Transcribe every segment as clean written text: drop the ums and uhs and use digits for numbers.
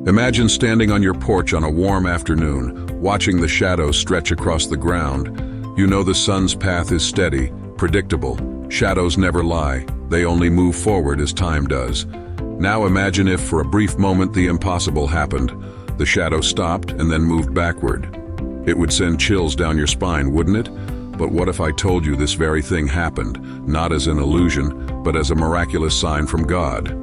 Imagine standing on your porch on a warm afternoon, watching the shadows stretch across the ground. You know the sun's path is steady, predictable. Shadows never lie, they only move forward as time does. Now imagine if, for a brief moment, the impossible happened. The shadow stopped and then moved backward. It would send chills down your spine, wouldn't it? But what if I told you this very thing happened, not as an illusion, but as a miraculous sign from God?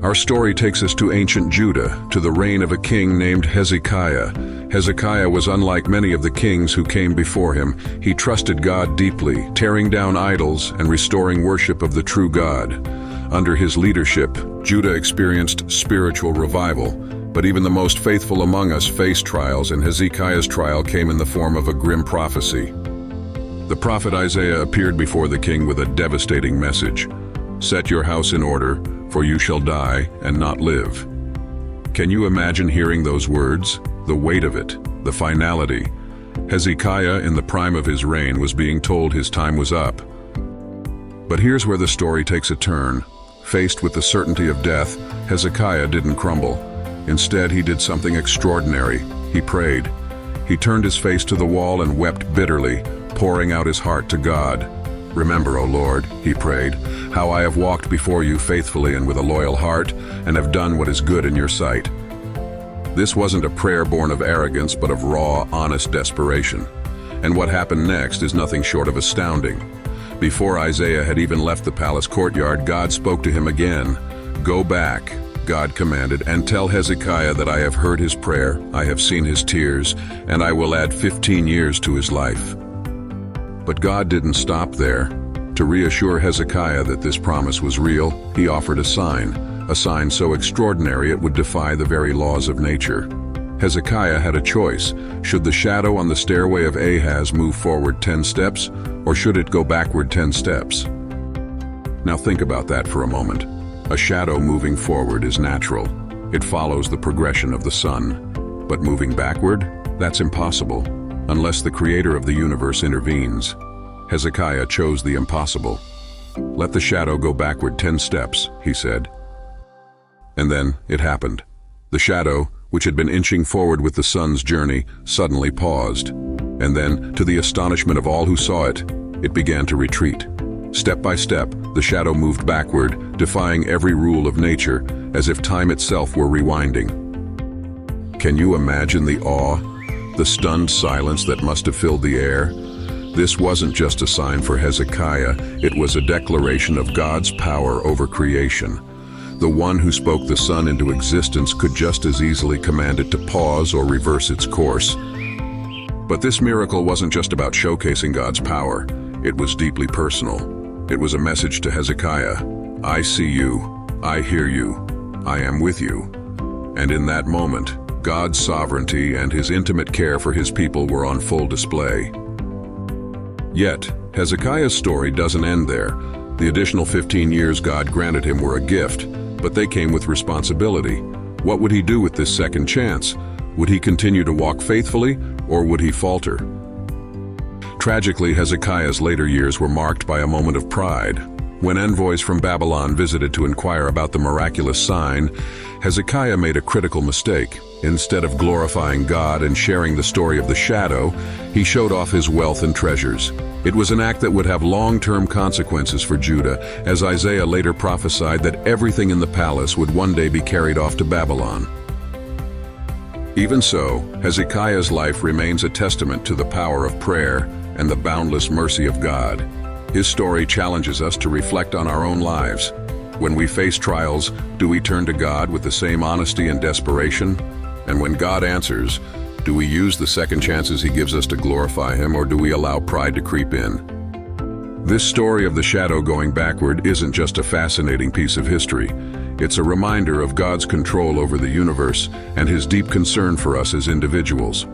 Our story takes us to ancient Judah, to the reign of a king named Hezekiah. Hezekiah was unlike many of the kings who came before him. He trusted God deeply, tearing down idols and restoring worship of the true God. Under his leadership, Judah experienced spiritual revival. But even the most faithful among us faced trials, and Hezekiah's trial came in the form of a grim prophecy. The prophet Isaiah appeared before the king with a devastating message. "Set your house in order, for you shall die and not live." Can you imagine hearing those words? The weight of it, the finality. Hezekiah, in the prime of his reign, was being told his time was up. But here's where the story takes a turn. Faced with the certainty of death, Hezekiah didn't crumble. Instead, he did something extraordinary. He prayed. He turned his face to the wall and wept bitterly, pouring out his heart to God. "Remember, O Lord," he prayed, "how I have walked before you faithfully and with a loyal heart, and have done what is good in your sight." This wasn't a prayer born of arrogance, but of raw, honest desperation. And what happened next is nothing short of astounding. Before Isaiah had even left the palace courtyard, God spoke to him again. "Go back," God commanded, "and tell Hezekiah that I have heard his prayer, I have seen his tears, and I will add 15 years to his life." But God didn't stop there. To reassure Hezekiah that this promise was real, he offered a sign so extraordinary it would defy the very laws of nature. Hezekiah had a choice. Should the shadow on the stairway of Ahaz move forward 10 steps, or should it go backward 10 steps? Now think about that for a moment. A shadow moving forward is natural. It follows the progression of the sun. But moving backward? That's impossible, unless the creator of the universe intervenes. Hezekiah chose the impossible. "Let the shadow go backward 10 steps, he said. And then it happened. The shadow, which had been inching forward with the sun's journey, suddenly paused. And then, to the astonishment of all who saw it, it began to retreat. Step by step, the shadow moved backward, defying every rule of nature, as if time itself were rewinding. Can you imagine the awe, the stunned silence that must have filled the air? This wasn't just a sign for Hezekiah, it was a declaration of God's power over creation. The one who spoke the sun into existence could just as easily command it to pause or reverse its course. But this miracle wasn't just about showcasing God's power. It was deeply personal. It was a message to Hezekiah. "I see you. I hear you. I am with you." And in that moment, God's sovereignty and his intimate care for his people were on full display. Yet, Hezekiah's story doesn't end there. The additional 15 years God granted him were a gift, but they came with responsibility. What would he do with this second chance? Would he continue to walk faithfully, or would he falter? Tragically, Hezekiah's later years were marked by a moment of pride. When envoys from Babylon visited to inquire about the miraculous sign, Hezekiah made a critical mistake. Instead of glorifying God and sharing the story of the shadow, he showed off his wealth and treasures. It was an act that would have long-term consequences for Judah, as Isaiah later prophesied that everything in the palace would one day be carried off to Babylon. Even so, Hezekiah's life remains a testament to the power of prayer and the boundless mercy of God. His story challenges us to reflect on our own lives. When we face trials, do we turn to God with the same honesty and desperation? And when God answers, do we use the second chances he gives us to glorify him, or do we allow pride to creep in? This story of the shadow going backward isn't just a fascinating piece of history. It's a reminder of God's control over the universe and his deep concern for us as individuals.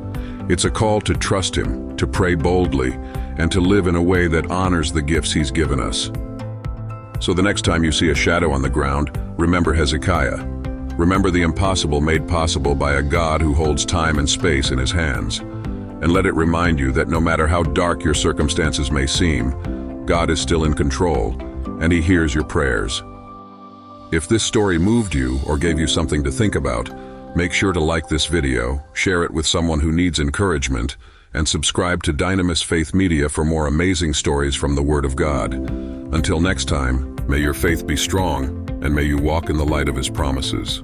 It's a call to trust him, to pray boldly, and to live in a way that honors the gifts he's given us. So the next time you see a shadow on the ground, remember Hezekiah. Remember the impossible made possible by a God who holds time and space in his hands. And let it remind you that no matter how dark your circumstances may seem, God is still in control, and he hears your prayers. If this story moved you or gave you something to think about, Make sure to like this video, share it with someone who needs encouragement, and subscribe to Dynamis Faith Media for more amazing stories from the Word of God. Until next time, may your faith be strong, and may you walk in the light of His promises.